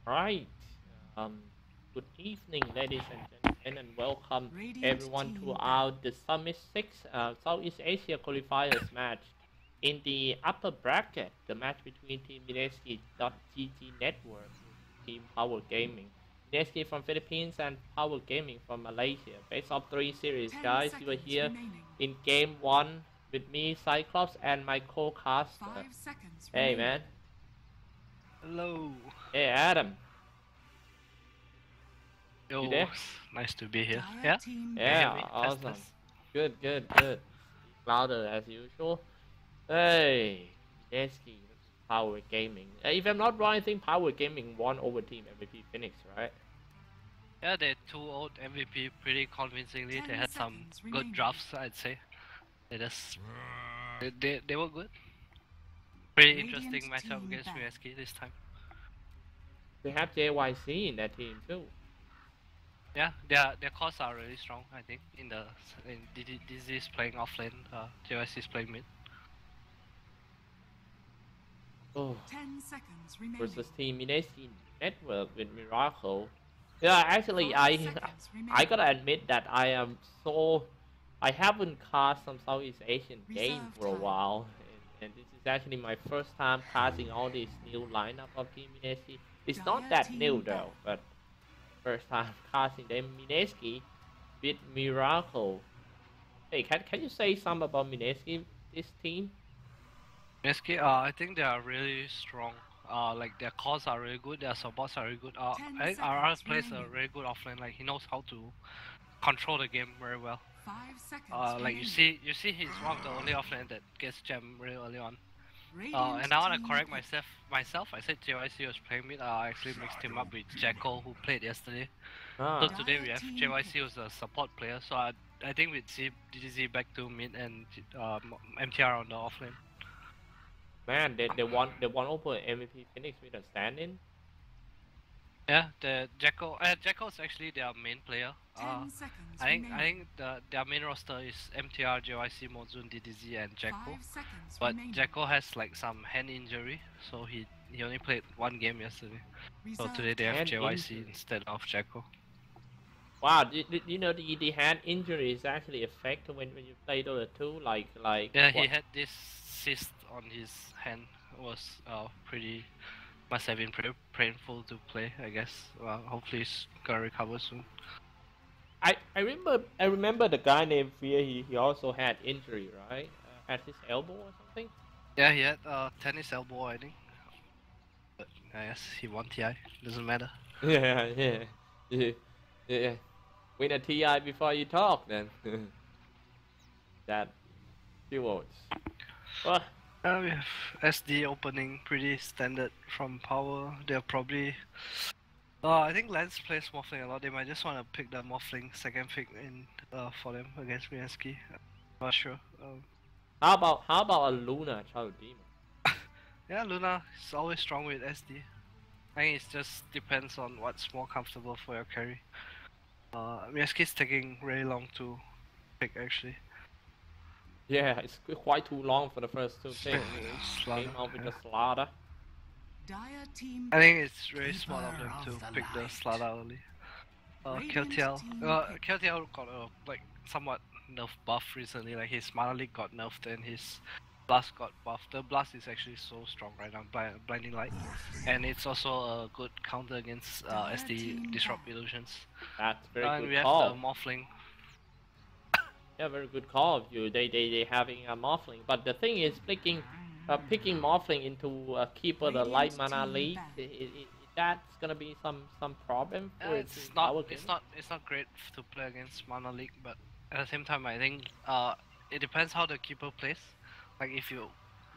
Right. Um, Good evening, ladies and gentlemen, and welcome Radiant everyone to team our the Summit 6 Southeast Asia Qualifiers match. In the upper bracket, the match between Team Mineski.gg Network with Team Power Gaming. Mineski from Philippines and Power Gaming from Malaysia. Best of 3 series, 10 guys. You are seconds here remaining. in game 1 with me, Cyclops, and my co-caster. 5 seconds Hey, remaining. man. Hello. Hey, Adam. You Yo, there? nice to be here. Dire Yeah, team can you hear Yeah, me? double. Test, awesome. test. Good, good, good. Speak louder as usual. Hey, Mineski, Power Gaming. If I'm not wrong, I think Power Gaming won over Team MVP Phoenix, right? Yeah, they 2-0 MVP pretty convincingly. 10 They had some seconds good remaining. drafts, I'd say. They just they were good. Pretty Radiant interesting matchup team against back. Mineski this time. They have JYC in that team too. Yeah, their cores are really strong. I think in DZ is playing offlane. JYC is playing mid. Oh, 10 seconds remaining. versus Team Mineski Network with Miracle. Yeah, actually, 5 seconds remaining. I gotta admit that I haven't cast some Southeast Asian game Reserve for a time. while, and this is actually my first time casting all this new lineup of Team Mineski. It's not Dire that team new back. though, but first time casting them Mineski with Miracle. Hey, can you say something about Mineski, this team? Mineski, I think they are really strong. Like their cores are really good. Their supports are really good. 10 I think RR seconds plays a remaining. really good offlane. Like he knows how to control the game very well. 5 seconds Like remaining. you see, he's one of the only offlane that gets gem really early on. Radiant And I want to team correct pick. myself. I said JYC was playing mid. I actually mixed him up with Jacko, who played yesterday. So Ah, today we have Dire team JYC who's a support player. So I think with DDZ back to mid and MTR on the offlane. man, they won over MVP Phoenix with a stand-in. Yeah, the Jacko is actually their main player. 10 seconds I remaining. think their main roster is MTR, JYC, Mozun, DDZ, and Jacko. 5 seconds But remaining. Jacko has like some hand injury, so he only played one game yesterday. So Reserve today they have Hand JYC injury. instead of Jacko. Wow, you know the hand injury is actually affect when you play Dota 2, like Yeah, he what? had this cyst on his hand. It was pretty must have been pretty painful to play, I guess. Well, hopefully he's gonna recover soon. I remember the guy named Fear. He also had injury, right? At his elbow or something. Yeah, he had tennis elbow, I think. But I guess he won TI. Doesn't matter. Yeah, yeah, yeah, yeah. Win a TI before you talk, then. That few votes. Well, We have SD opening pretty standard from Power. They're probably. I think Lance plays Morphling a lot. They might just want to pick the Morphling second pick in for them against Mineski. Not sure. how about a Luna Child Demon? Yeah, Luna is always strong with SD. I think it just depends on what's more comfortable for your carry. Mineski's taking really long to pick actually. Yeah, it's quite too long for the first two picks. Slaughter, Came out with yeah. the slaughter. Dire team I think it's really smart of Keeper them of to the pick the light. Slaughter early. Radiant KTL. team pick. KTL got a like somewhat nerf buff recently. Like his mana leak got nerfed and his blast got buffed. The blast is actually so strong right now, blinding light, and it's also a good counter against SD disrupt illusions. That's very And good we have the call. morphling. Yeah, very good call of you. They having a Morphling, but the thing is picking Morphling into a keeper the light mana league. That's gonna be some problem for It's Team not Power it's Gaming. not it's not great to play against mana leak, but at the same time I think it depends how the keeper plays. Like if you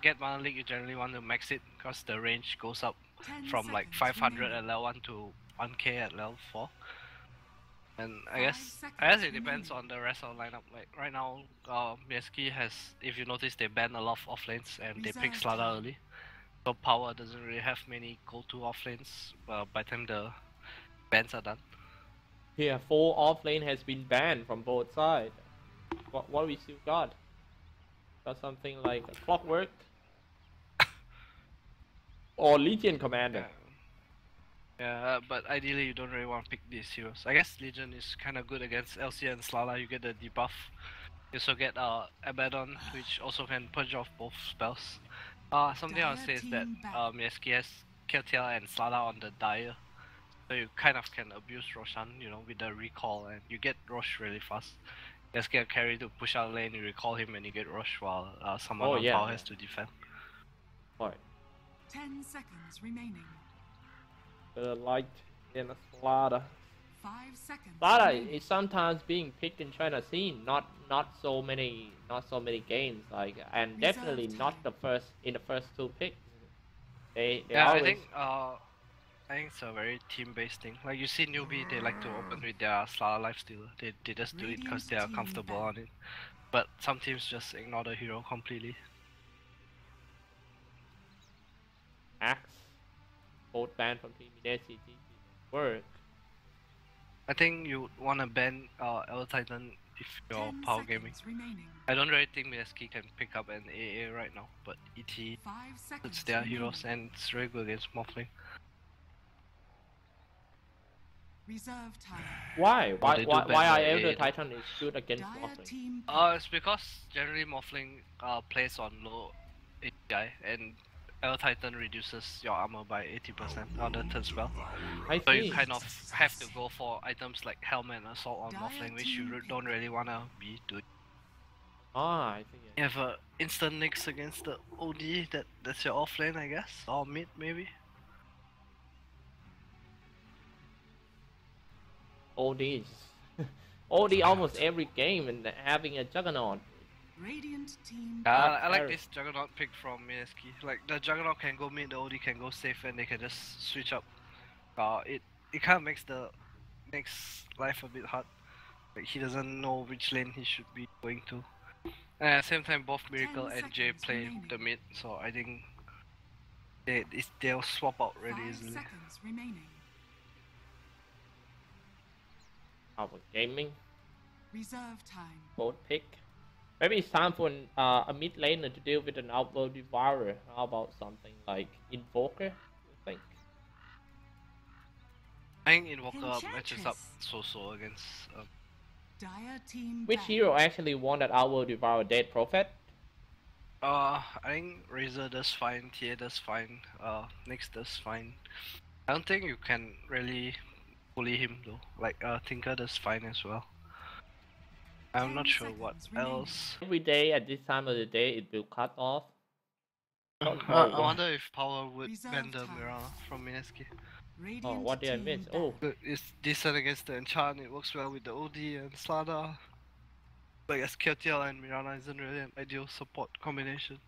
get mana leak, you generally want to max it because the range goes up 10 from like seconds 500 remaining. at level 1 to 1k at level 4. And I 5 guess it depends seconds on the rest of the lineup. Like right now, Mineski has, if you notice, they ban a lot of offlanes and they pick Reserve Slaughter time. early. So Power doesn't really have many go-to offlanes by the time the bans are done. Yeah, 4 offlane has been banned from both sides. What we still got? Got something like a Clockwork or Legion Commander. Yeah. Yeah, but ideally you don't really want to pick these heroes. I guess Legion is kind of good against Elsia and Slala. You get the debuff. You also get Abaddon, which also can purge off both spells. Something I would say is that Mineski has Keltiel and Slala on the Dire. So you kind of can abuse Roshan, you know, with the recall, and you get Rosh really fast. Just get a carry to push out lane, you recall him and you get Rosh while someone on tower has to defend. Right. 10 seconds remaining. The light in a Slaughter. 5 seconds. Slaughter remaining. is sometimes being picked in China scene, not so many games, like, and definitely not the first in the first two picks. They Yeah, always. I think it's a very team-based thing. Like you see newbie, they like to open with their Slala lifestealer. They just do it because they are comfortable on it. But some teams just ignore the hero completely. Axe. Both banned from Team Mineski work. I think you wanna ban El Titan if you're 10 power gaming. seconds remaining. I don't really think Mineski can pick up an AA right now, but ET 5 seconds. it's their remaining. heroes and it's very good against Morphling. Reserve time. Why? Oh, they do ban Why are the Elder AA. Titan is good against Dire Morphling? team It's because generally Morphling plays on low API and El Titan reduces your armor by 80% on the turn spell. I So see. you kind of have to go for items like Helmet and Assault on Morphling, which you don't really wanna be doing. Ah, I see. You have a instant nix against the OD, that's your offlane I guess, or mid maybe. OD is OD almost every game and having a Juggernaut. Radiant team. I like this Juggernaut pick from Mineski. Like the Juggernaut can go mid, the OD can go safe, and they can just switch up. It kind of makes the next life a bit hard. Like he doesn't know which lane he should be going to. And at the same time, both Miracle 10 and Jay seconds play remaining. the mid, so I think they'll swap out really 5 easily. seconds remaining. Our gaming, Reserve time. both pick. Maybe it's time for a mid laner to deal with an outworld devourer. How about something like Invoker? You think? I think Invoker matches up so against. Dire team. Which hero actually won that outworld devourer? Dead Prophet? I think Razor does fine, TA does fine, Nyx does fine. I don't think you can really bully him though. Like Tinker does fine as well. I'm not sure what else. Every day at this time of the day it will cut off. I wonder if Power would ban the Mirana from Mineski. Oh, what did I miss? Oh, It's decent against the Enchant, it works well with the OD and Slada. But as Keltiel and Mirana isn't really an ideal support combination.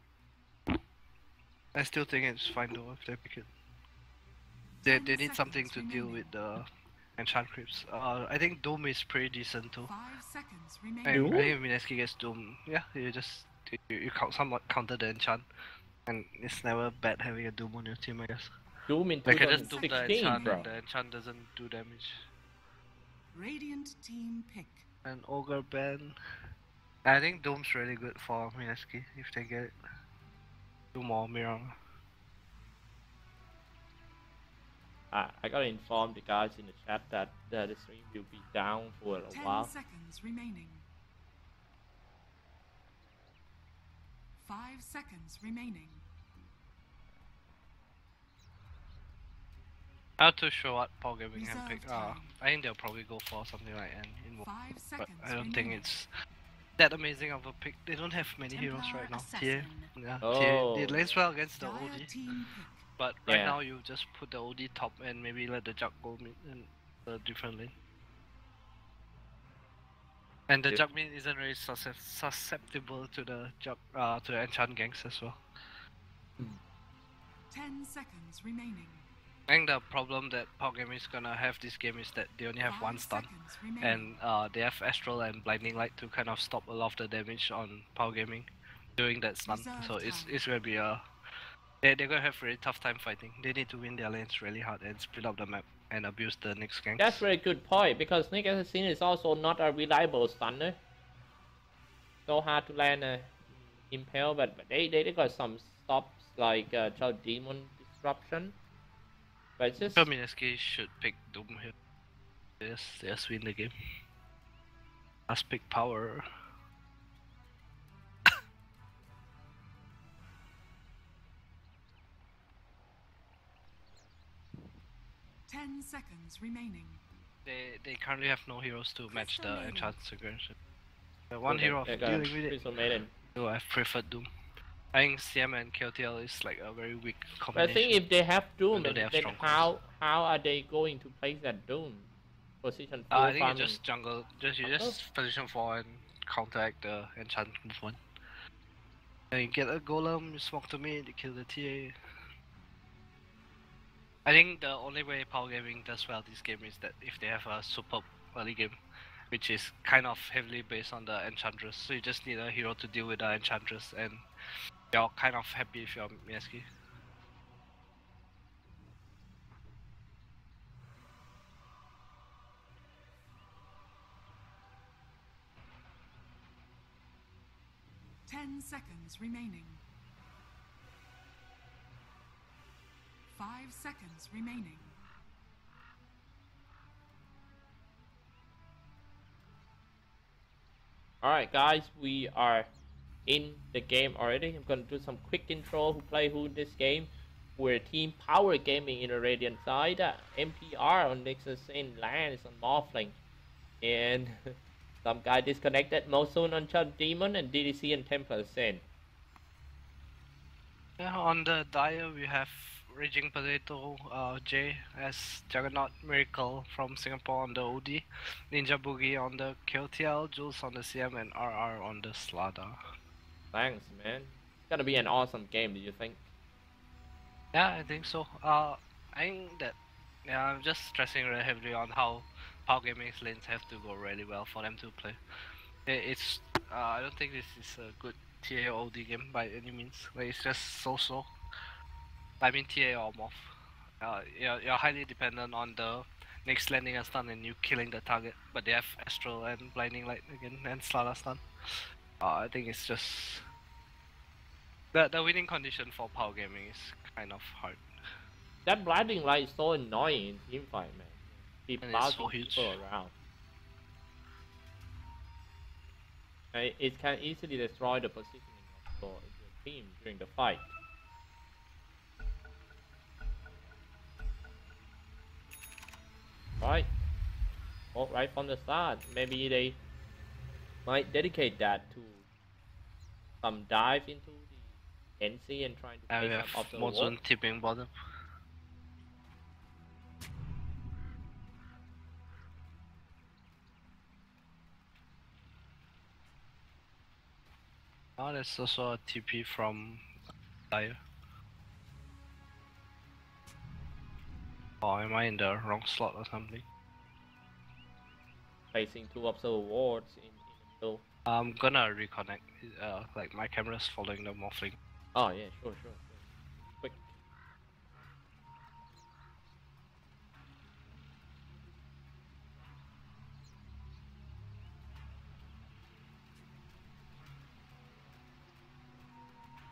I still think it's fine though if they pick it. They need something to deal with the enchant creeps. I think Doom is pretty decent too. 5 seconds I remaining. think if Mineski gets Doom, yeah, you just you somewhat counter the enchant, and it's never bad having a Doom on your team, I guess. Doom in They can just Doom the 2016, enchant, bro. and the enchant doesn't do damage. Radiant team pick. And Ogre ban. I think Doom's really good for Mineski if they get it. Doom or Mirana. I gotta inform the guys in the chat that the stream will be down for a 10 while. seconds remaining. 5 seconds remaining. I'm not too sure what Paul Gaming can pick. Reserve time. I think they'll probably go for something like an Invoke. 5 But seconds I don't think remaining. it's that amazing of a pick. They don't have many heroes right now. Assassin. Yeah, Oh. they lays well against the Dire OD. team pick. But right Yeah. now you just put the OD top and maybe let the Jug go mid and a different lane. And the Yeah. Jug mid isn't really susceptible to the Jug to the enchant ganks as well. 10 seconds remaining. I think the problem that Power Gaming is gonna have this game is that they only have 5 one stun. seconds remaining. And they have Astral and Blinding Light to kind of stop a lot of the damage on Power Gaming during that stun. Reserve So time. it's gonna be a they're gonna have a really tough time fighting. They need to win their lanes really hard and split up the map and abuse the next ganks. That's very good point because Nick Assassin is also not a reliable stunner. So hard to land a impale, but they got some stops like Child Demon Disruption. But it's just So Mineski should pick Doom here. Just win the game. Let's pick power. 10 seconds remaining. They currently have no heroes to match the Crystal enchant aggression. One okay, hero of they got dealing with it. Crystal Maiden. So I've preferred Doom. I think CM and KOTL is like a very weak But I combination. think if they have Doom, Although they have then strong how are they going to place that Doom? Position 4 I think farming. you just jungle, just position 4 and counteract the enchant movement. And you get a golem, you smoke to me, you kill the TA. I think the only way Power Gaming does well this game is that if they have a superb early game, which is kind of heavily based on the Enchantress. So you just need a hero to deal with the Enchantress, and you're kind of happy if you're Mineski. Ten seconds remaining. 5 seconds remaining. Alright guys, we are in the game already. I'm gonna do some quick intro who play who in this game. We're Team Power Gaming in the Radiant side, MPR on Nexus and Lance on Morphling. And some guy disconnected, Mosun on Chud Demon and DDC and Templar Sin. Yeah, on the Dire we have Raging Potato, Jay as Juggernaut, Miracle from Singapore on the OD, Ninja Boogie on the KOTL, Jules on the CM, and RR on the Slada. Thanks, man. It's gonna be an awesome game, do you think? Yeah, I think so. I think that I'm just stressing really heavily on how Power Gaming's lanes have to go really well for them to play. It's I don't think this is a good TA or OD game by any means. Like, it's just so. I mean TA or Morph. You're highly dependent on the next landing a stun and you killing the target. But they have Astral and Blinding Light again and Slada stun. I think it's just the winning condition for Power Gaming is kind of hard. That blinding light is so annoying in teamfight, man. Keep And it's bouncing so huge. people around. And it can easily destroy the positioning of your team during the fight. Right. Oh, right from the start. Maybe they might dedicate that to some dive into the NC and trying to And we play have some of the Monsoon tipping bottom. Oh, there's also a TP from Dire. Oh, am I in the wrong slot or something? placing two observer wards in the middle. I'm gonna reconnect. Like my camera's following the morphling. Oh yeah, sure. Quick.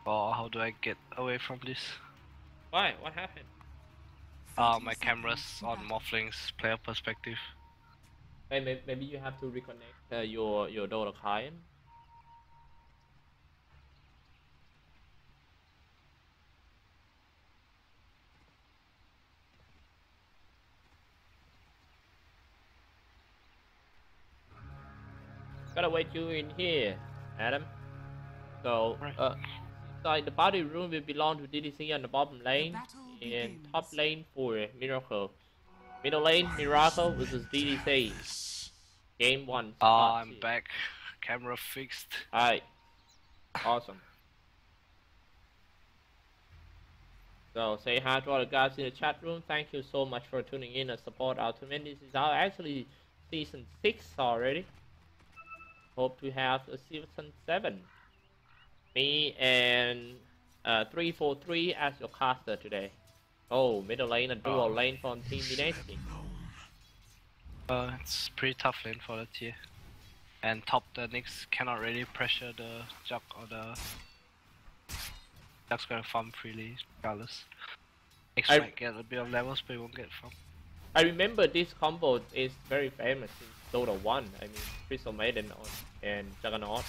Oh, how do I get away from this? Why? What happened? My camera's on morphling's player perspective. Hey, maybe you have to reconnect your Dota client. Gotta wait you in here, Adam. So, Right. inside the party room will belong to DDC on the bottom lane, and top lane for Miracle. Middle lane, Miracle versus DDC. Game 1. I'm back. Camera fixed. Alright. Awesome. So say hi to all the guys in the chat room. Thank you so much for tuning in and support our tournament. This is our actually season 6 already. Hope to have a season 7. Me and 343 as your caster today. Oh, middle lane and dual lane from Team Mineski. It's pretty tough lane for the tier. And top, the Nyx cannot really pressure the Jug or the Jug's gonna farm freely regardless. I Next I- might get a bit of levels, but you won't get from. I remember this combo is very famous in Dota 1. I mean, Crystal Maiden and Juggernaut.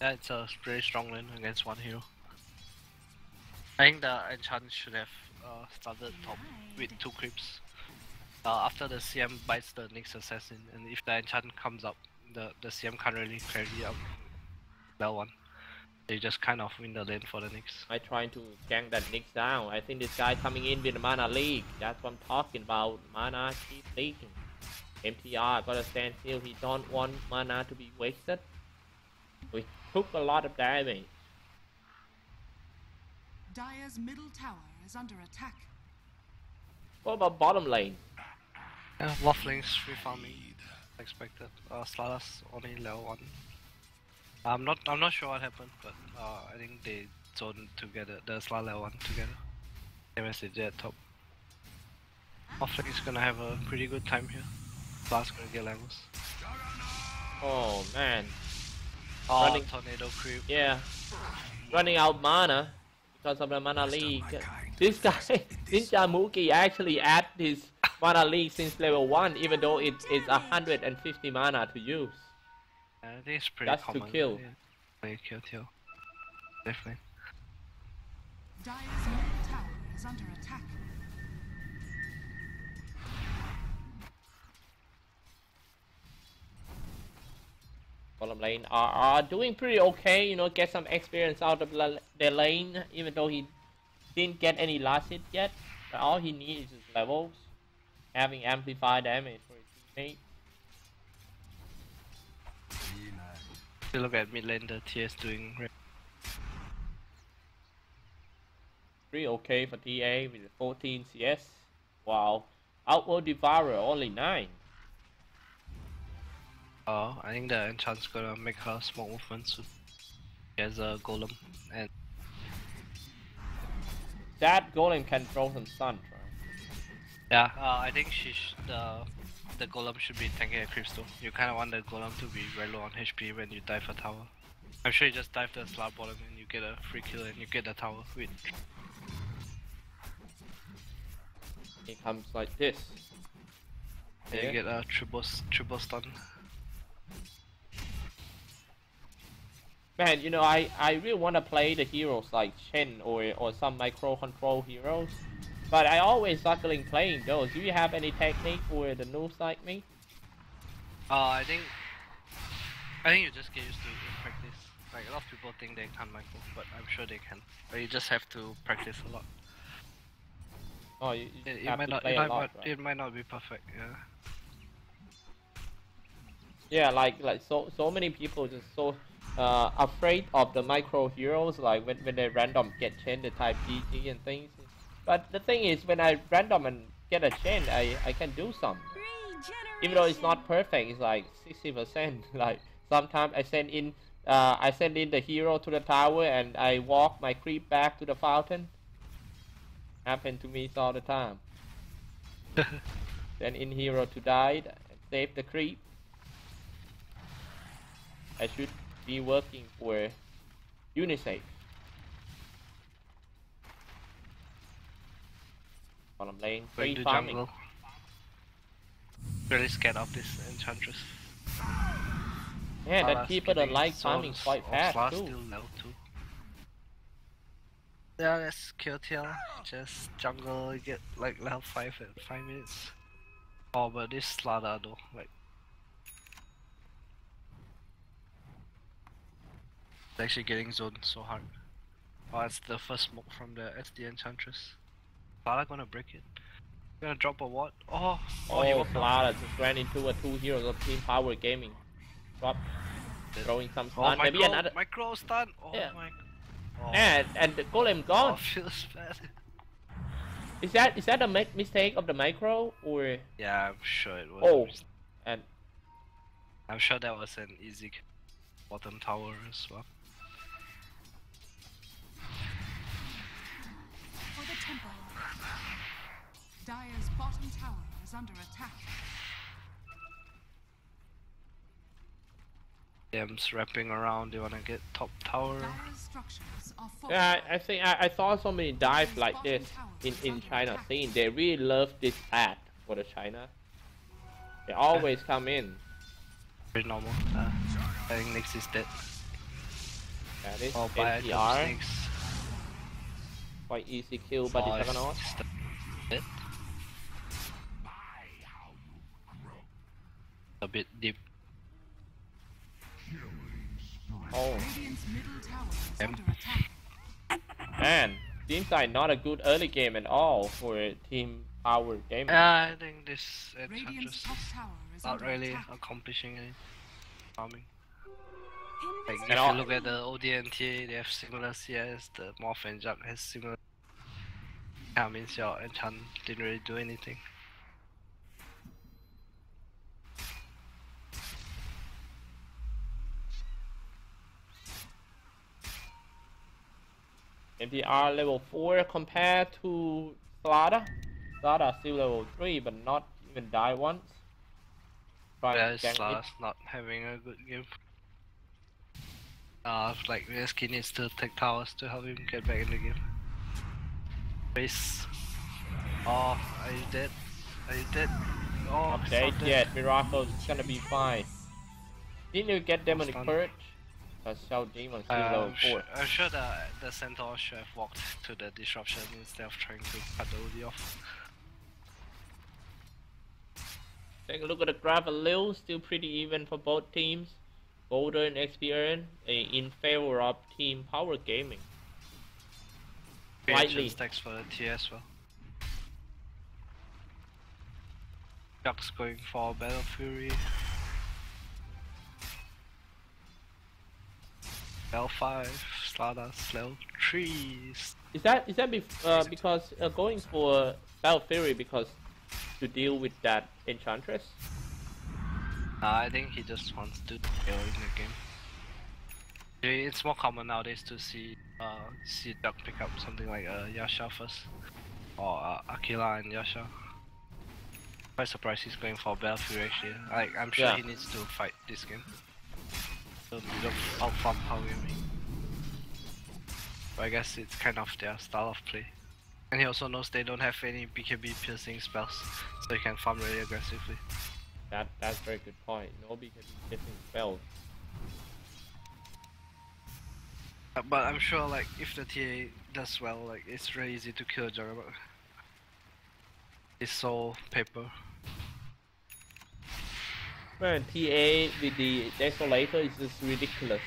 Yeah, it's a very strong lane against one hero. I think the enchant should have started top with 2 creeps. After the CM bites the next assassin, and if the enchant comes up, the CM can't really carry up that one. They just kind of win the lane for the Nyx. I trying to gank that Nyx down. I think this guy coming in with the mana leak. That's what I'm talking about. Mana keep leaking. MTR gotta stand still. He don't want mana to be wasted. We took a lot of damage. Dire's middle tower is under attack. What about bottom lane? Yeah, Waffling's free farming. Expected. Slada's only level 1. I'm not sure what happened, but I think they zoned together, the Slada level 1 together. Same as they did at top. Waffling is gonna have a pretty good time here. Slada's gonna get levels. Oh man. Oh, Running- tornado creep. Yeah. Running out mana because of the mana leak. This guy, Ninja Muki, actually add his mana leak since level 1, even though it is 150 mana to use. I think it's pretty That's to common. kill. Yeah. Kill. Definitely. Dire's middle tower is under attack. Bottom lane are doing pretty okay, you know, get some experience out of their lane, even though he didn't get any last hit yet. But all he needs is levels, having amplified damage for his teammate. If you look at mid lane, the TS doing great. Pretty okay for TA with 14 CS. Wow. Outworld Devourer only 9. I think the enchant's gonna make her small movement soon. She has a golem, and That golem can throw some stun, right? yeah, I think the golem should be tanking a creeps too. You kind of want the golem to be very low on HP when you dive a tower. I'm sure you just dive the slot bottom and you get a free kill and you get the tower with. It comes like this. And you get a triple stun. Man, you know, I really want to play the heroes like Chen or some micro control heroes, but I always struggling playing those. Do you have any technique for the noobs like me? I think you just get used to it in practice. Like a lot of people think they can't micro, but I'm sure they can. But you just have to practice a lot. Oh, you It have might to not. play a lot, right? It might not be perfect. Yeah. Yeah, like so many people just so afraid of the micro heroes, like when they random get Chen, the type GG and things. But the thing is, when I random and get a Chen, I can do some. Even though it's not perfect, it's like 60%. Like sometimes I send in the hero to the tower and I walk my creep back to the fountain. Happen to me all the time. Send in hero to die and save the creep. I should be working for Unisafe. Bottom lane, Going free to farming. jungle. Really scared of this enchantress. Yeah, that Slada's keeper don't getting like farming zones. quite Oh, fast Slada's too. still level 2. Yeah, let's kill TL. Just jungle, get like level 5 in 5 minutes. Oh, but this Slada though, like. It's actually getting zoned so hard. Oh, it's the first smoke from the SD enchantress. Slada gonna break it. Gonna drop a what? Oh, he Oh, woke up. Slada just ran into a 2 heroes of Team Power Gaming. Drop, throwing some stun. Oh, Maybe another. micro stun. Oh Yeah. my. Oh, And the golem gone. oh, feels bad. Is that a mistake of the micro or? Yeah, I'm sure it was. Oh, and I'm sure that was an easy bottom tower as well. For the temple. Dire's bottom tower is under attack. Them's wrapping around. They wanna get top tower. Dire's structures are Yeah, fortified. I think I saw so many dives like this in China scene. They really love this path for the China. They always come in. Very normal. I think Nyx is dead. That is Oh, buy items NTR. Nyx. Quite easy kill by the Oh, Juggernaut. it's dead. A bit deep. Oh Radiant's middle tower is under attack. man, seems like not a good early game at all for Team Power Gaming. I think this Radiant's Enchantress top is tower is not under really attack. accomplishing any farming. Like And if all- you look at the OD and TA, they have similar CS. The Morph and Jug has similar. That means your enchant didn't really do anything. MPR level 4 compared to Slada. Slada still level 3 but not even die once. Trying Yeah, to it's gank it. Slada's not having a good game. Like Mineski needs to take towers to help him get back in the game. Base. Oh, are you dead? Are you dead? Oh, he's Okay, not dead. yet Miracle's gonna be fine. Didn't you get Demonic Stun. Purge? Because Shao Demon still level 4. I'm sure the Centaur should have walked to the disruption instead of trying to cut the OD off. Take a look at the graph a little, still pretty even for both teams. Boulder and experience in favor of Team Power Gaming. Slightly. Slightly. Stacks for the T as well. Jug's going for Battle Fury. Level 5, Slada's level 3. Is that because going for Battle Fury because to deal with that Enchantress? I think he just wants to kill in the game. It's more common nowadays to see Jug pick up something like Yasha first. Or Aquila and Yasha. Quite surprised he's going for Battle Fury actually. I'm sure Yeah. he needs to fight this game. So bit of outfarm power gaming. But I guess it's kind of their style of play. And he also knows they don't have any BKB piercing spells, so he can farm really aggressively. That's a very good point. No BKB getting spells. But I'm sure like if the TA does well, like it's really easy to kill Juggernaut. It's so paper. Man, TA with the Desolator is just ridiculous.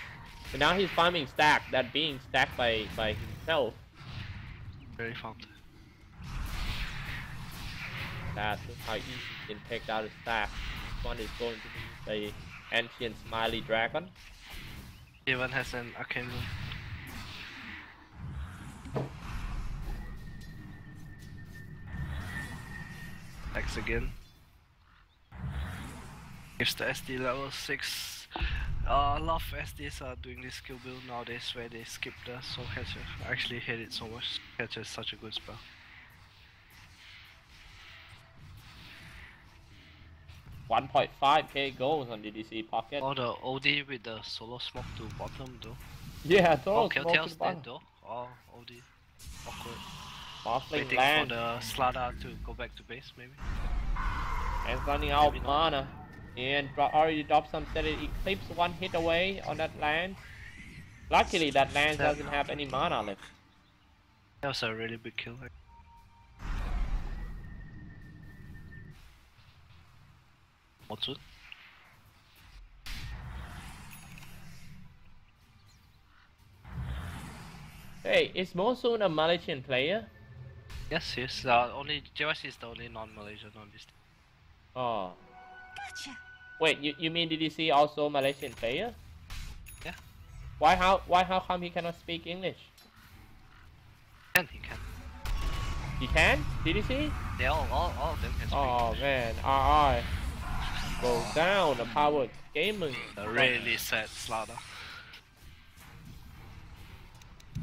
And now he's farming stack, that being stacked by himself. Very farmed. That's how easy he can take out a stack. This one is going to be the Ancient Smiley Dragon. Even has an arcane rune. X again. Gives the SD level 6. A lot of SDs are doing this skill build nowadays where they skip the soul catcher. I actually hate it so much. Catcher is such a good spell. $1.5k goals on DDC pocket. Or the OD with the solo smoke to bottom though. Yeah, Oh, throw smoke to Keltail's the bottom. dead though. Oh, OD. Awkward. Bossling Waiting land. for the Slada to go back to base maybe. And running out Maybe not. mana. And already dropped some Steady Eclipse, one hit away on that land. Luckily that land doesn't have any mana left. That was a really big kill. What's it? Hey, is Mosun a Malaysian player? Yes, yes. Only JYC is the only non-Malaysian on this team. Oh. Gotcha. Wait, you mean DDC also Malaysian player? Yeah. Why how come he cannot speak English? And he can. He can? DDC? They all of them can speak Oh English. man, RR goes down, the power gaming. A really sad Slaughter.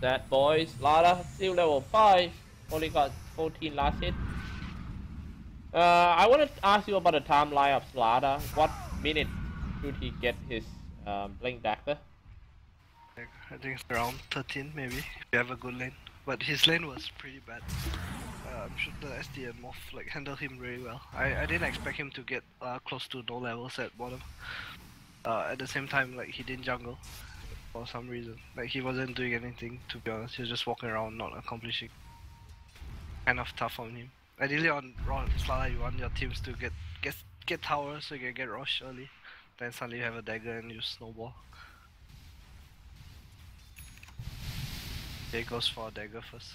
That boy, Slada, still level 5, only got 14 last hit. I want to ask you about the timeline of Slada. What minute should he get his playing dagger. I think it's around 13 maybe, if you have a good lane. But his lane was pretty bad. I'm sure the SD and Morph like handled him really well. I didn't expect him to get close to no levels at bottom. At the same time, like he didn't jungle for some reason. Like he wasn't doing anything, to be honest. He was just walking around, not accomplishing. Kind of tough on him. Ideally on Slala, you want your teams to get towers so you can get rush early. Then suddenly you have a dagger and you snowball. He goes for a dagger first.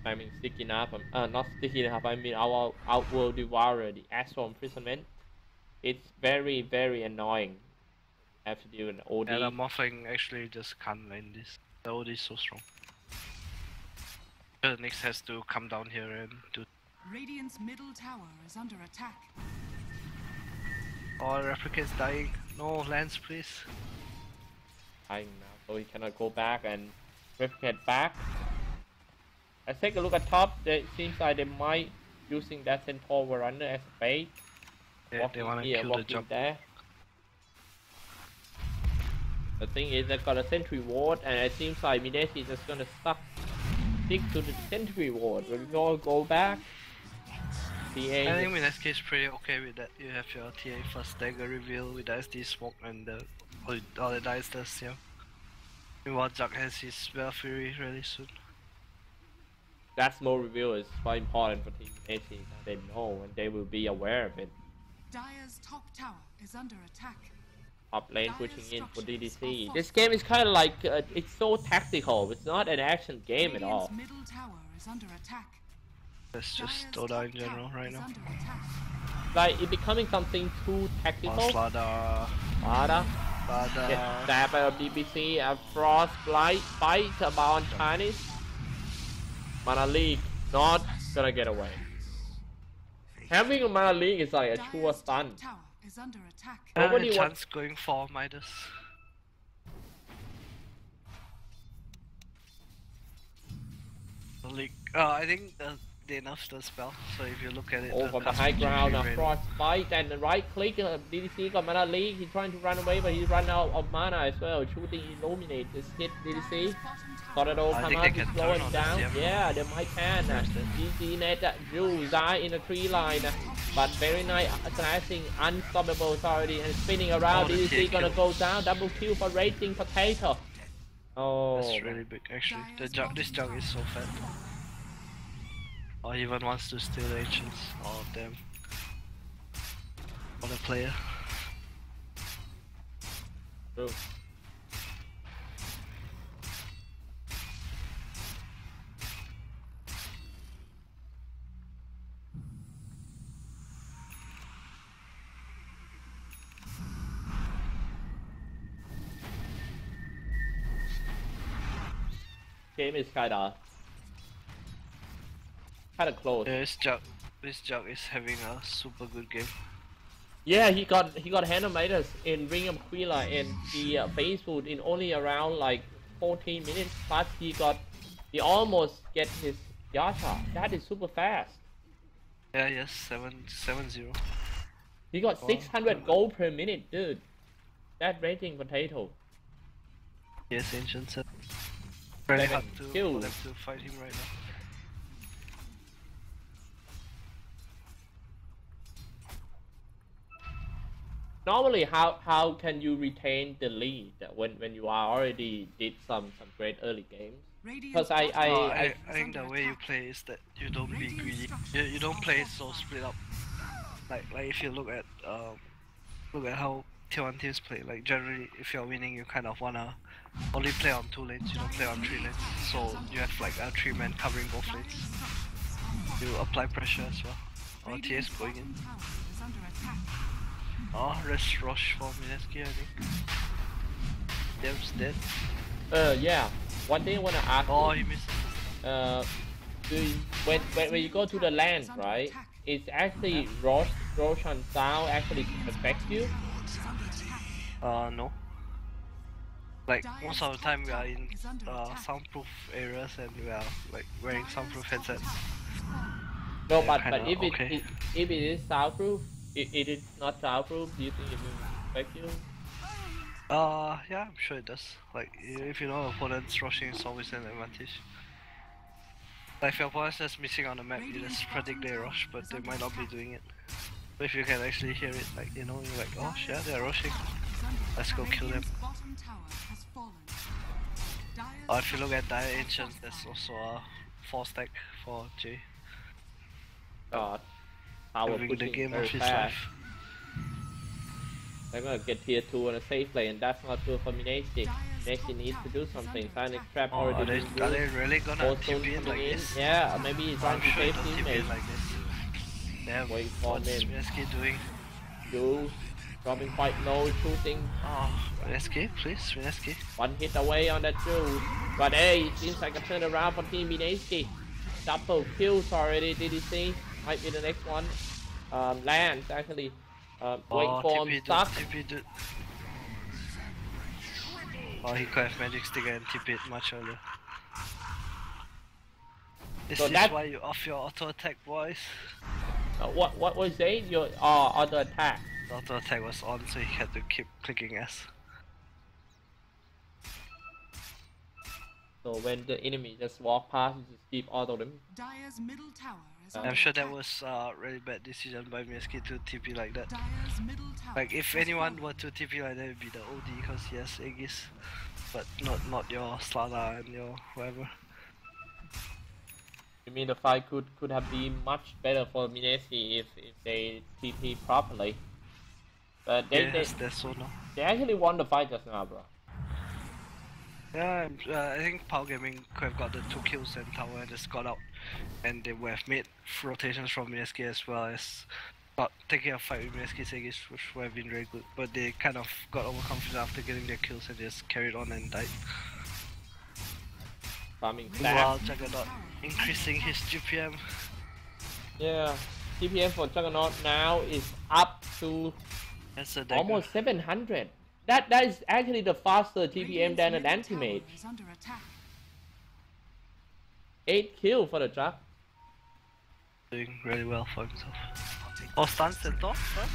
I mean sticking up, not sticking up, I mean our Outworld Devourer, the Astral Imprisonment. It's very, very annoying. I have to do an OD. Yeah, the Morphling actually just can't lane this. The OD is so strong. The Nyx has to come down here and do. Radiant's middle tower is under attack. Oh, Replicate's dying. No, Lance, please. Dying now, so he cannot go back and replicate back. Let's take a look at top. It seems like they might using that Centaur Runner as a bait. Yeah, they wanna kill the jump. There. The thing is, they've got a sentry ward, and it seems like Mineski is just gonna stick to the sentry ward. When we all go back, I think Mineski is pretty okay with that. You have your TA first dagger reveal with the SD smoke and all the dice does, yeah. Meanwhile, Jack has his Spell Fury really soon. that small reveal is quite important for Team Mineski. They know and they will be aware of it. Dire's top tower is under attack. Top lane pushing in for DDC. This game is kind of like, it's so tactical. It's not an action game at all. Middle tower is under attack. That's just Dota in general right now. Like, it's becoming something too tactical. Slada. Get stabbed by a BBC, a Frost Blight fight about Chinese. Mana League not gonna get away. Having a Mana League is like a sure stun. Is under attack. Nobody wants going for Midas. League. I think they nerfed the spell. So if you look at it, over the high ground, a Frost fight and the right click. DDC got Mana League. He's trying to run away, but he's run out of mana as well. Shooting Illuminate. Just hit DDC. Tornado come out to slow him down. Yeah, they might can. GG net Drew die in the tree line. But very nice slashing, unstoppable authority and spinning around. DDC gonna go down. Double kill for Raging Potato. Oh, that's really big actually. This jug is so fat. Or even wants to steal the ancients. Oh damn. What a player. True. Game is kinda close. Yeah, this jug is having a super good game. Yeah, he got Hanomators in Ring of Quila and the Facebook in only around like 14 minutes. Plus he almost get his Yasha. That is super fast. Yeah, yes, 7-0. He got 600 gold per minute, dude. That Raging Potato. Yes, ancient set. Very hard for them to fight him right now. Normally, how can you retain the lead when you are already did some great early games? Because I think the way you play is that you don't be greedy. You don't play so split up. Like if you look at how Tier 1 teams play. Like generally, if you're winning, you kind of wanna only play on 2 lanes. You don't play on 3 lanes. So you have like a 3-man covering both lanes. You apply pressure as well. Or TS going in. Oh, rest rush for Mineski, I think. Dev's dead. Yeah. One thing I wanna ask. Oh, he missed. When you go to the land, right? It's actually Roshan sound actually affects you. No. Like most of the time we are in soundproof areas and we are like wearing soundproof headsets. No, yeah, but if okay. if it is soundproof, It is not childproof. Do you think it will affect you? Yeah, I'm sure it does. Like, if you know opponent's rushing, it's always an advantage. Like, if your opponent's just missing on the map, you just predict they rush, but they might not be doing it. But if you can actually hear it, like, you know, you're like, oh shit, they're rushing. Let's go kill them. Or if you look at Dire Ancients, there's also a 4-stack for J. God, power Having the pushing game very of his fast. life. They're gonna get tier 2 on a safe lane, and that's not good for Mineski. Mineski needs to do something. Phoenix trap Oh, already are they been used. really gonna More TP in coming like in. this? Yeah, maybe he's trying I'm to sure save don't TP teammates. in like this. Damn, Wait for what's him. Mineski doing? Jules dropping quite low, shooting. Oh, Mineski, please, Mineski. One hit away on that Jules. But hey, it seems like a turnaround for Team Mineski. Double kills already, DDC. Might be the next one. Lance actually waiting for him stuck. TP dude. Oh, he could have magic stick and TP it much earlier. This So is why you off your auto attack, boys. What was it? Your auto attack. The auto attack was on, so he had to keep clicking S. So when the enemy just walk past, you just keep auto them. Dire's middle tower is I'm sure that was a really bad decision by Mineski to TP like that. Dire's middle tower. Like if anyone were to TP like that, it would be the OD because he has Aegis, but not your Slada and your whatever. You mean the fight could have been much better for Mineski if they TP properly. But That's so no. they actually won the fight just now, bro. Yeah, I think Power Gaming could have got the 2 kills and tower and just got out, and they would have made rotations from Mineski as well as not taking a fight with Mineski's Aegis, which would have been very good. But they kind of got overconfident after getting their kills and just carried on and died. Farming Meanwhile, fast. Juggernaut increasing his GPM. Yeah, GPM for Juggernaut now is up to That's a dagger. almost 700. That is actually the faster GPM than an anti-mage. 8 kill for the Jug. Doing really well for himself. Oh, stun Centaur? Huh?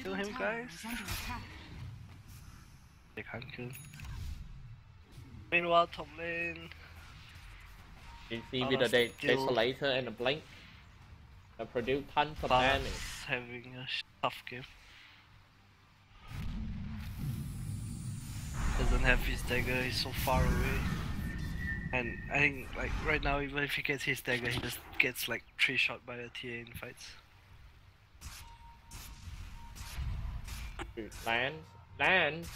Kill him, guys. They can't kill him. Meanwhile, top lane. You see with the Desolator and the Blink. They produce tons of damage. Having a tough game. Doesn't have his dagger, he's so far away. And I think like right now, even if he gets his dagger, he just gets like 3 shot by the TA in fights. Lance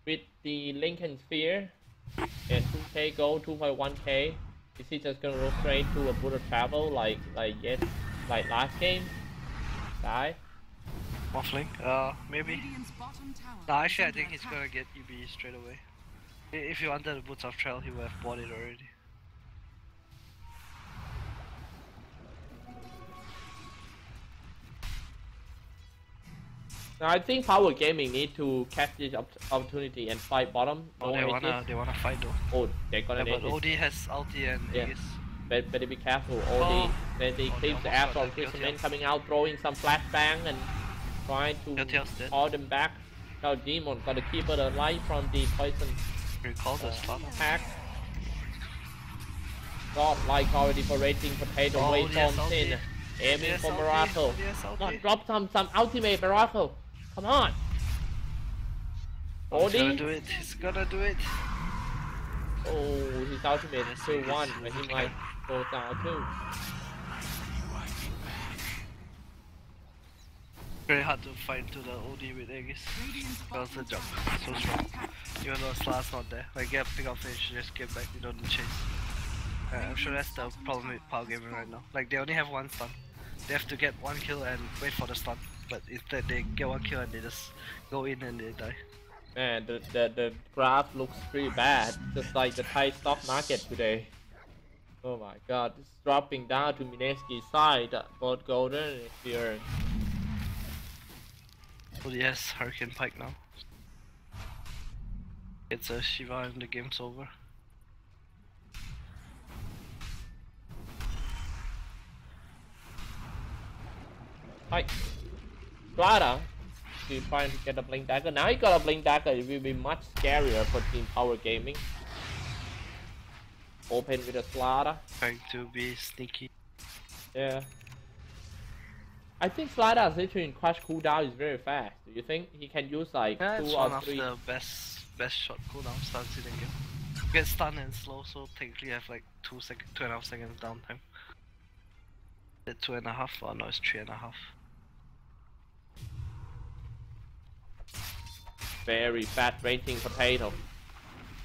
with the Lincoln Sphere and 2k gold, 2.1k. Is he just gonna go straight to a bullet travel like last game? Die? Waffling? Maybe. No, actually I think he's gonna get EB straight away. If he wanted the Boots of Trail, he would have bought it already. Now, I think Power Gaming need to catch this opportunity and fight bottom. Oh, they wanna fight though. Oh, they're gonna yeah, but OD has ulti and Aegis. Better be careful. OD, they keep the air from Fisherman coming out, throwing some flashbang and trying to call them back. Now Demon gotta keep her alive from the poison attack. God, like already for Raging Potato, waveforms in. Aiming for Miracle. Come on, drop some ultimate Miracle. Come on. He's gonna do it. He's gonna do it. Oh, his ultimate is 2-1, but he might go down too. Very hard to fight to the OD with Aegis. That was the jump. So strong. Even though Slaa's not there. Like, yeah, pick up finish, just get back, you don't chase. I'm sure that's the problem with Power Gaming right now. Like, they only have 1 stun. They have to get 1 kill and wait for the stun. But instead, they get 1 kill and they just go in and they die. Man, the graph looks pretty bad. Just like the Thai stock market today. Oh my god, it's dropping down to Mineski's side. Both golden and experience. Oh yes, Hurricane Pike now. It's a Shiva and the game's over. Pike. Strata to trying to get a blink dagger. Now he got a blink dagger, it will be much scarier for Team Power Gaming. Open with a Slaughter. Trying to be sneaky. Yeah. I think Slaughter's literally in crush cooldown is very fast. Do you think he can use like Yeah, 2 it's or one 3? of the best shot cooldown stunts in the game. You get stunned and slow, so technically you have like 2.5 seconds downtime. Is it 2.5? Oh no, it's 3.5. Very fat rating potato.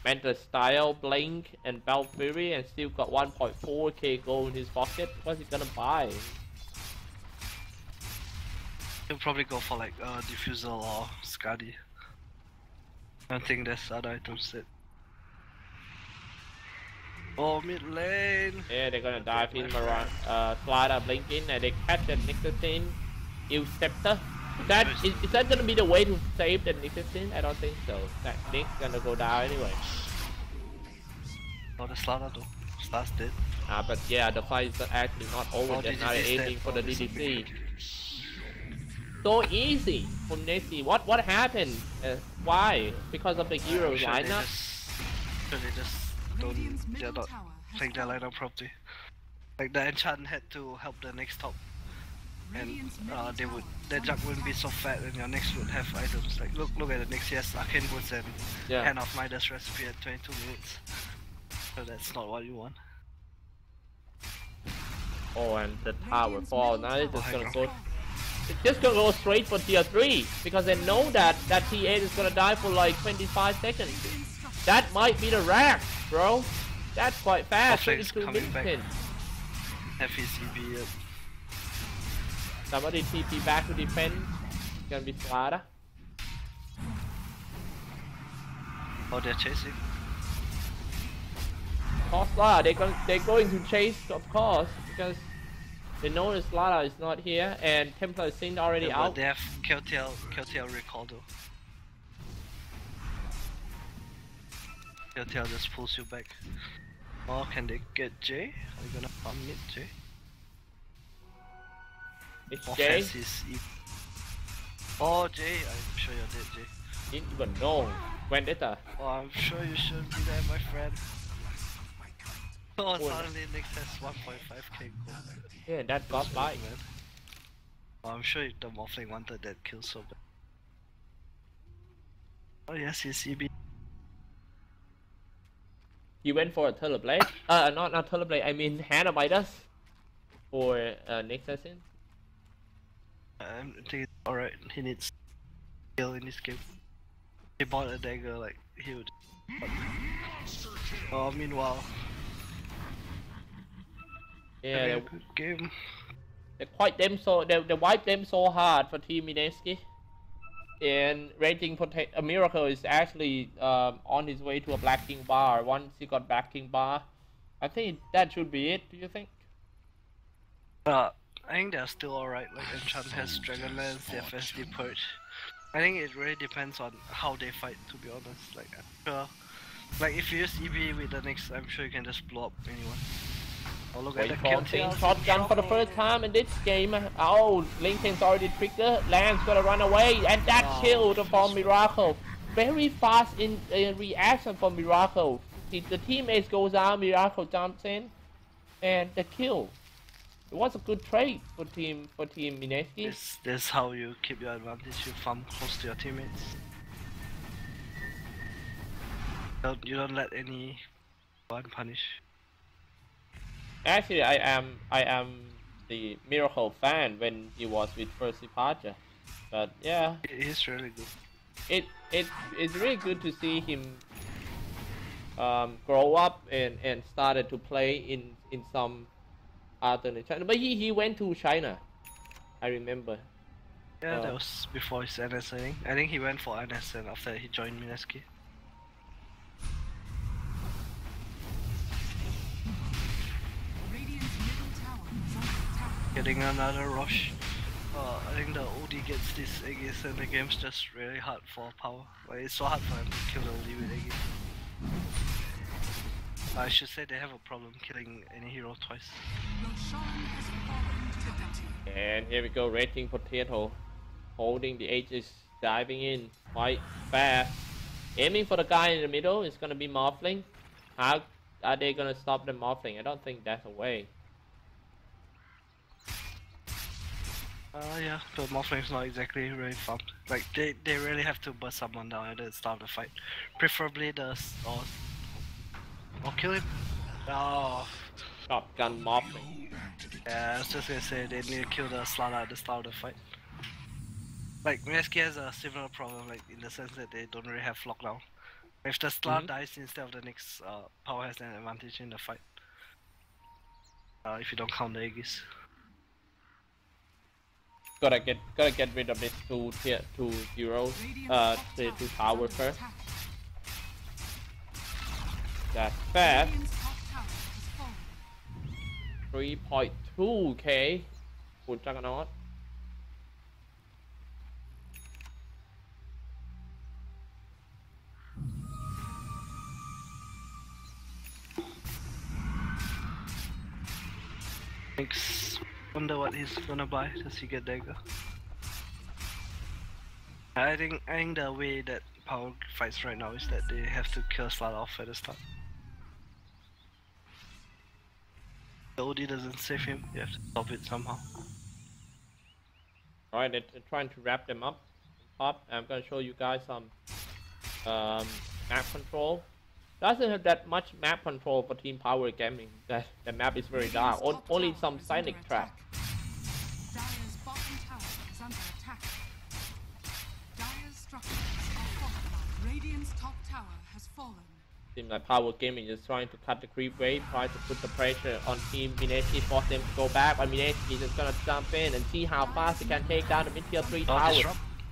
Mental Style, Blink, and Bell Fury, and still got 1.4k gold in his pocket. What's he gonna buy? He'll probably go for like Diffusal or Skadi. I don't think there's other items that. Oh, mid lane! Yeah, they're gonna dive in around Slider Blink in, and they catch the Nixon Il Scepter. Is that gonna be the way to save the Nixon? I don't think so. That Nick's gonna go down anyway. Oh, the Slaughter though. Slaughter's dead. But yeah, the fight is actually not over. Oh, They're now aiming for the this will be DDC. good. So easy for Mineski. What happened? Why? Because of the heroes Sure lineup? They just Radiant's they're middle not tower has playing their fallen. lineup properly. Like the enchant had to help the next top, and Radiant's middle they would tower their is jug under wouldn't be so fat, and your next would have items. Like look at the next, yes, Arcane Boots and Yeah. Hand of Midas recipe at 22 minutes. So that's not what you want. Oh, and the tower fall. Now it's just gonna go. Hydra. It's just gonna go straight for tier 3 because they know that T8 is gonna die for like 25 seconds. That might be the rack, bro. That's quite fast. Offlane's 22 coming back. minutes. FECB up. Somebody TP back to defend. It's gonna be Slaughter. Oh, they're chasing. Slaughter, they're going to chase, of course, because they know the Slaughter is not here, and Templar Sin already Yeah, out. but they have KTL recall though. KTL just pulls you back. Oh, can they get J? Are you gonna farm mid J? It's More Jay. fast is E. Oh, Jay, I'm sure you're dead, Jay. Didn't even know. Vendetta. Oh, I'm sure you shouldn't be there, my friend. Oh, Oh, suddenly Nyx has 1.5k gold. Yeah, that got That's by. really bad. Oh, I'm sure the Morphling wanted that kill so bad. Oh yes, he's EB. He went for a Teleblade. Not Teleblade, I mean Hanamidas for next session. I think it's alright, he needs skill in this game. He bought a dagger, like, he would. Oh, meanwhile. Yeah, Very good game. they quite them so they wipe them so hard for Team Mineski. And rating a Miracle is actually on his way to a Black King bar. Once he got Black King bar, I think that should be it. Do you think? I think they're still alright. Like Enchant has Dragonlance, they have SD Purge. I think it really depends on how they fight. To be honest, like I'm sure, like if you use EB with the next, I'm sure you can just blow up anyone. Oh look at the kill Seeing tails. shotgun for the first time in this game. Oh, Lincoln's already triggered. Lance gonna run away, and that killed from Miracle. Very fast in reaction from Miracle. The teammates goes down, Miracle jumps in, and the kill. It was a good trade for team Mineski. This how you keep your advantage. You farm close to your teammates. You don't let any one punish. Actually, I am the Miracle fan when he was with First Departure, but yeah, He's really good. It's really good to see him grow up and started to play in some alternate China. But he went to China, I remember. Yeah, that was before his NS. I think he went for NS and after he joined Mineski. Radiant's middle tower is under attack. Getting another rush. I think the OD gets this Aegis and the game's just really hard for power. Like it's so hard for him to kill the OD with Aegis. I should say they have a problem killing any hero twice. Roshan has fallen to the And here we go, rating potato. Holding the Aegis, diving in quite fast. Aiming for the guy in the middle is gonna be Morphling. How are they gonna stop the Morphling? I don't think that's a way. Yeah, the Morphling's not exactly really fun. Like, they really have to burst someone down at the start of the fight. Preferably or kill him. Oh, Shotgun Morphling. yeah, I was just gonna say they need to kill the Slana at the start of the fight. Like, Mineski has a similar problem, like, in the sense that they don't really have lockdown. If the Slana dies instead of the next, power has an advantage in the fight. If you don't count the Aegis. Gotta get rid of this two zeros. The two tower first. That's fast. 3.2k. Full Juggernaut. Thanks. Wonder what he's gonna buy. Does he get dagger? I think the way that Power fights right now is that they have to kill Slot off at the start. The OD doesn't save him, you have to stop it somehow. Alright, they're trying to wrap them up on top. I'm gonna show you guys some map control. Doesn't have that much map control for Team Power Gaming. The map is very dark. Only some scenic track. Dire's bottom tower is under attack. Dire's structures are fortified. Radiant's top tower has fallen. Seems like Power Gaming is trying to cut the creep wave, try to put the pressure on Team Mineski, force them to go back, but Mineski is gonna jump in and see how fast he can take down the mid-tier 3 towers.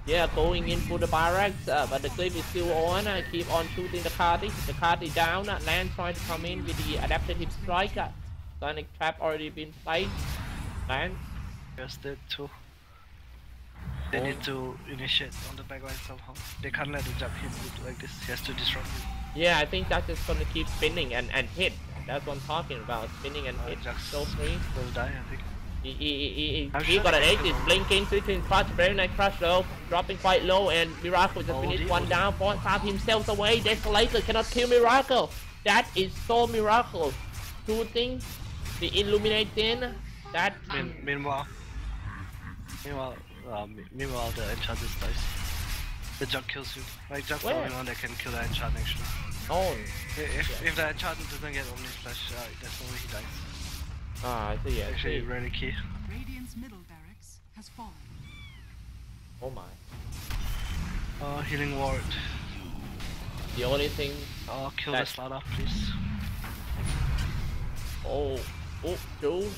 Yeah, going in for the barracks, but the clip is still on. Keep on shooting the Cardi. The Cardi down. Land trying to come in with the adaptive strike. Sonic trap already been played. Land. Yes, dead too. They need to initiate on the backline somehow. They can't let the jump hit like this. He has to disrupt it. Yeah, I think that's just gonna keep spinning and hit. That's what I'm talking about. Spinning and hit. So free. Will die, I think. He got an Aegis blinking, switching crush, very nice crush though, dropping quite low, and Miracle just finished one down, force himself away. Desolator cannot kill Miracle. That is so Miracle. Shooting the illuminating. That meanwhile the enchantress dies. The jug kills you. Like jug the only one that can kill the enchant actually. Oh. If the enchant doesn't get Omni Splash, that's the way he dies. Ah, I see. Actually, really key. Radiant's middle barracks has fallen. Oh my. Healing ward. The only thing. Kill the Slada, please. Oh, Jules.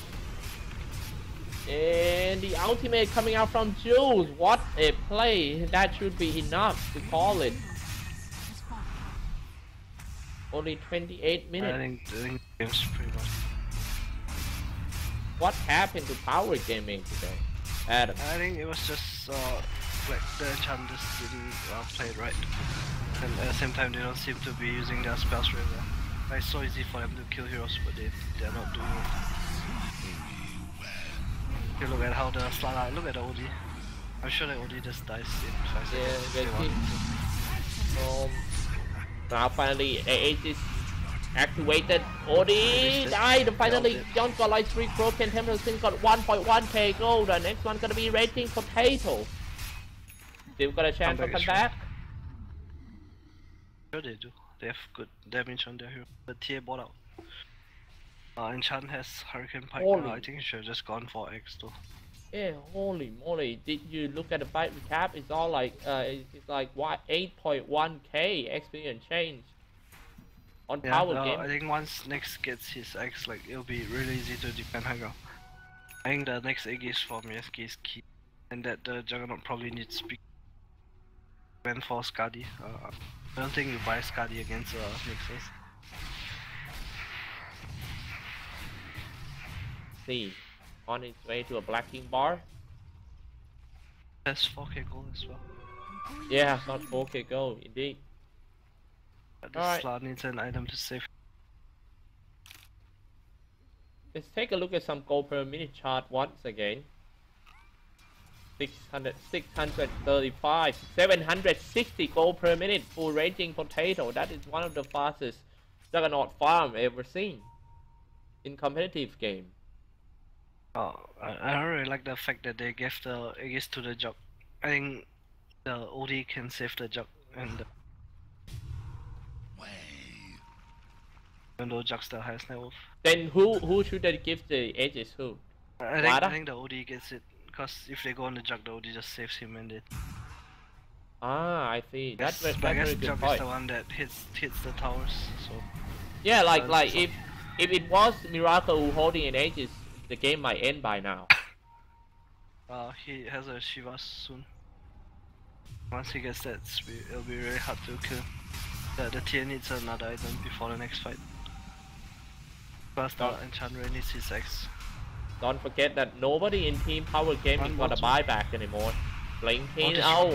And the ultimate coming out from Jules. What a play. That should be enough to call it. Only 28 minutes. I think the game's pretty much. What happened to Power Gaming today, Adam? I think it was just like the enchanters didn't play it right, and at the same time they don't seem to be using their spells very well. Like, it's so easy for them to kill heroes, but they're not doing it. You look at how the Slana, look at the OD. I'm sure the OD just dies in 5 seconds. Yeah, now finally Aegis activated. OD died. Finally, John got like 3 broken. Templeton got 1.1k gold. The next one gonna be Raging Potato. Still got a chance to come back. Sure they do. They have good damage on their hero. The TA bought out. Enchant has Hurricane Pike. I think it should have just gone for X though. Yeah, holy moly! Did you look at the fight recap? It's all like it's like what 8.1k experience change. On Power Game. I think once Nex gets his X, like it'll be really easy to defend high ground. I think the next Aegis for Mineski is key, and that the Juggernaut probably needs speed. Went for Skadi. I don't think you buy Skadi against Nexus. See, on its way to a Black King bar. That's 4k gold as well. Yeah, not 4k gold, indeed. This slot needs an item to save. Let's take a look at some gold per minute chart once again. 635, 760 gold per minute. Full raging potato. That is one of the fastest Juggernaut farm ever seen in competitive game. Oh, I don't really like the fact that they gave the Aegis to the Jug. I think the OD can save the Jug and even though Jug's the highest net worth. Then who should they give the Aegis? Who? I think the OD gets it, because if they go on the Jug, the OD just saves him and it. Ah, I see. That's I very guess good Jug point. is the one that hits the towers, so. Yeah, like if it was Miracle holding an Aegis, the game might end by now. He has a Shiva soon. Once he gets that, it'll be really hard to kill. The tier needs another item before the next fight. Plus the Enchantress needs his X. Don't forget that nobody in Team Power Gaming got a buyback anymore. Blinking out.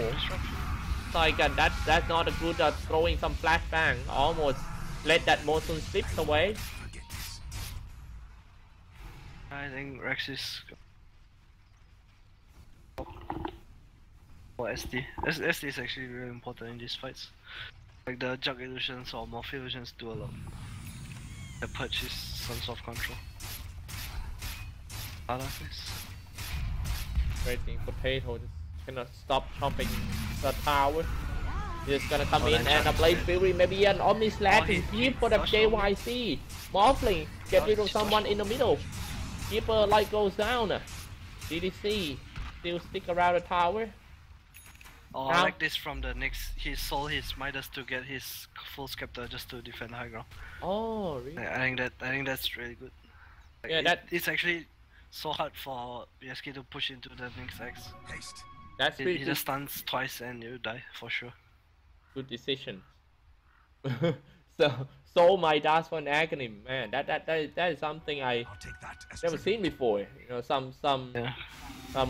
Like that's not a good throwing some flashbang. Almost let that motion slip away. I think Rex is or SD. SD is actually really important in these fights. Like the Jug illusions or Morph illusions do a lot. The Purge is some sort of control. Raging potato just cannot stop chopping the tower. He's gonna come in and a Blade Fury, maybe an Omni Slash is here for the JYC. Morphling, get rid of someone in the middle. Keeper light goes down. DDC still stick around the tower. Oh, I like this from the next. He sold his Midas to get his full scepter just to defend high ground. Oh, really? I think that's really good. Like yeah, it's actually so hard for Mineski to push into the next X. That's pretty He just stuns twice and you die for sure. Good decision. So my Dash one agony, man. That is something I never seen before. You know, some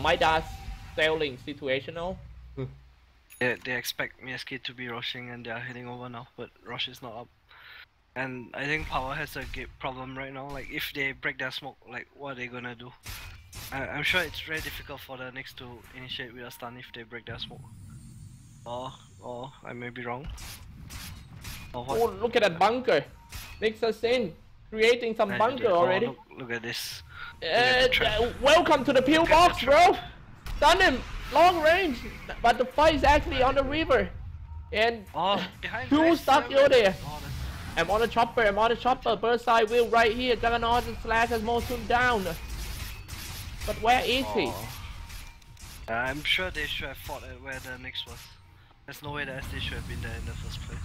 Midas sailing situational. They expect Mineski to be rushing and they are heading over now, but rush is not up. And I think Power has a problem right now. Like if they break their smoke, like what are they gonna do? I'm sure it's very difficult for the next to initiate with a stun if they break their smoke. Or I may be wrong. Or what? Oh, look at that bunker! Nix us in, creating some bunker already. Oh, look at this. Welcome to the pillbox, bro. Stun him, long range. But the fight is actually on the river, and two stuck there. I'm on the chopper, Bird side wheel right here. Juggernaut and Slash has Mosun down. But where is he? I'm sure they should have fought at where the Nyx was. There's no way that SD should have been there in the first place.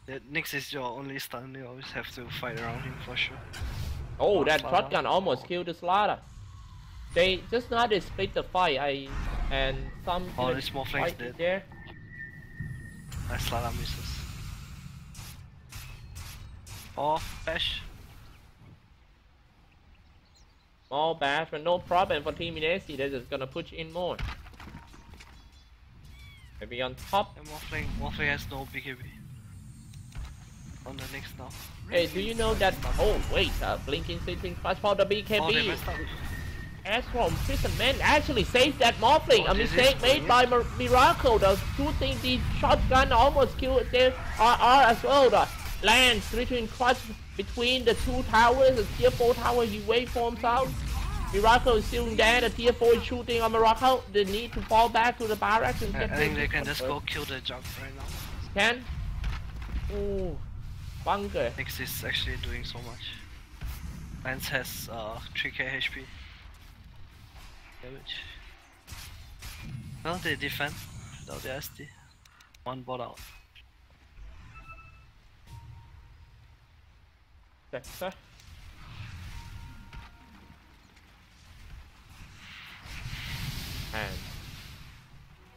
The Nyx is your only stun, you always have to fight around him for sure. Oh, that shotgun almost killed the Slaughter. They just know how to split the fight. This more flanks dead. There. Nice Slaughter misses. Oh, bash. Small bash, but no problem for Team Mineski. They're just gonna push in more. Maybe on top. And Morphling has no BKB. On the next now. Hey, do you know that? Oh wait, blinking sleeping flash for the BKB. As from Prison Man actually saved that Morphling. A mistake made by Miracle. The shooting the shotgun almost killed their RR as well. Lands reaching clutch between the two towers. The tier 4 tower he waveforms out. Miracle is still there. The tier 4 is shooting on Miracle. They need to fall back to the barracks and get. I think they can just go kill the Jug right now. Can? Ooh, bunker. Nyx is actually doing so much. Lance has 3k HP. Damage. Well, they defend without the SD. One bot out. Sector.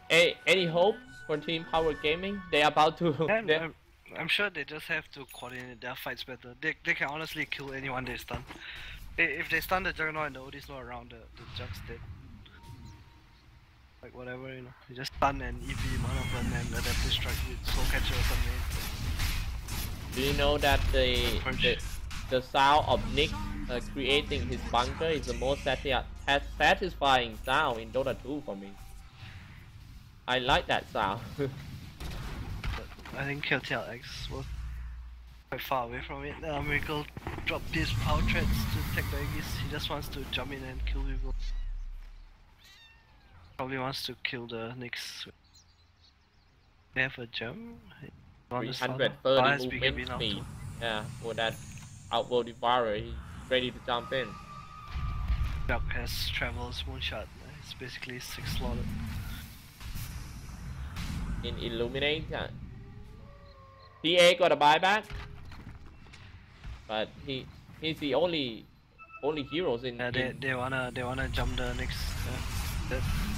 And any hope for Team Power Gaming? They are about to. I'm sure they just have to coordinate their fights better. They can honestly kill anyone they stun. If they stun the Juggernaut and the Odin's not around, the Jug's dead. Like whatever, you know. You just stun and EV Monoburn and Adaptive Strike with Soul Catcher or something. Do you know that the sound of Nyx creating his bunker is the most satisfying sound in Dota 2 for me. I like that sound. But I think KTLX was quite far away from it. Miracle dropped his power threads to attack the Aegis. He just wants to jump in and kill people. Probably wants to kill the next. They have a jump. 330 movement speed. Yeah, for that outworld devourer, he's ready to jump in. Duck has Travel's Moonshot. It's basically 6 slotted. In Illuminate, TA got a buyback, but he's the only heroes in. They wanna jump the next.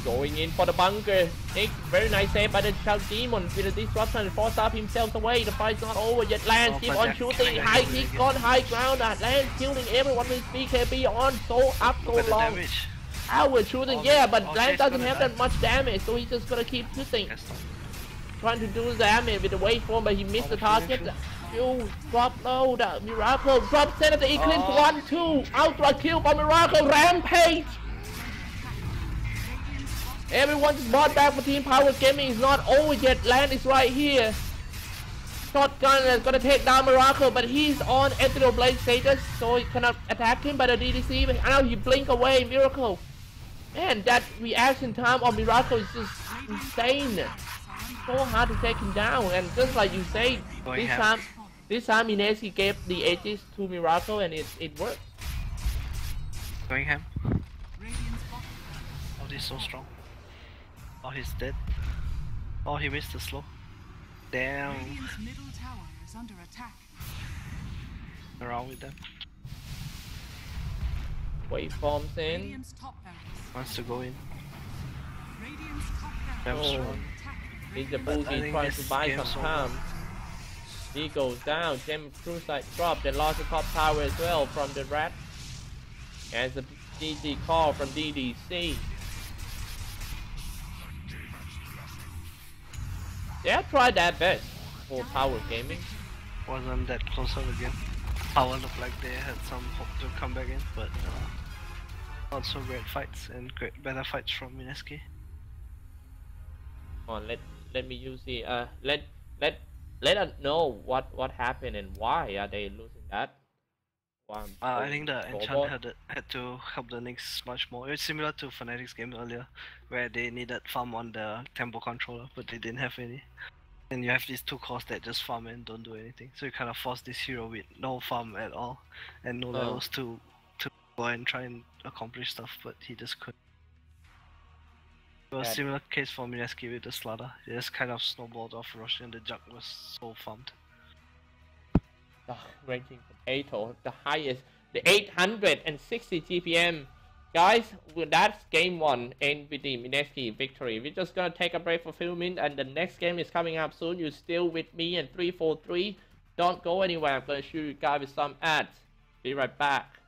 Going in for the bunker. Nick, very nice save by the Child Demon with the disruption and force up himself away. The fight's not over yet. Lance keep on shooting. High kick on high ground. Lance killing everyone with BKB on so up so long. Howard shooting, yeah, but Lance doesn't have that much damage, so he's just gonna keep shooting. Trying to do damage with the waveform, but he missed the target. You drop low, the Miracle drop center the Eclipse 1-2. Ultra kill by Miracle. Rampage. Everyone's bought back for Team Power Gaming. Is not over yet. Land is right here. Shotgun is gonna take down Miracle, but he's on Ethereal Blade status, so he cannot attack him by the DDC. But now he blink away, Miracle. Man, that reaction time of Miracle is just insane. So hard to take him down, and just like you say, this time Mineski gave the Aegis to Miracle, and it worked. Going ham. Oh, he's so strong. Oh, he's dead. Oh, he missed the slow. Damn. Radiant's middle tower is under attack. Around with them. Waveforms in. Radiant's top barracks. Wants to go in. Radiant's top barracks Oh. are under attack. He's a boogie trying to buy some time. He goes down. Gem Crucite drop. They lost the top tower as well from the rat. As a GG call from DDC. They have tried their best for Power Gaming. Wasn't that close up again. Power looked like they had some hope to come back in, but not so great fights and better fights from Mineski. On, let me use the let us know what happened and why are they losing that. I think the enchant had to help the Knicks much more. It's similar to Fnatic's game earlier, where they needed farm on the tempo controller, but they didn't have any. And you have these two cores that just farm and don't do anything. So you kind of force this hero with no farm at all, and no levels to go and try and accomplish stuff, but he just couldn't. It was a similar case for Mineski with the Slaughter. It just kind of snowballed off Rosh, and the Jug was so farmed. The ranking potato, the highest, the 860 GPM. Guys, that's game 1 and with the Mineski victory. We're just gonna take a break for a few minutes, and the next game is coming up soon. You're still with me and 343. Don't go anywhere. I'm gonna show you guys with some ads. Be right back.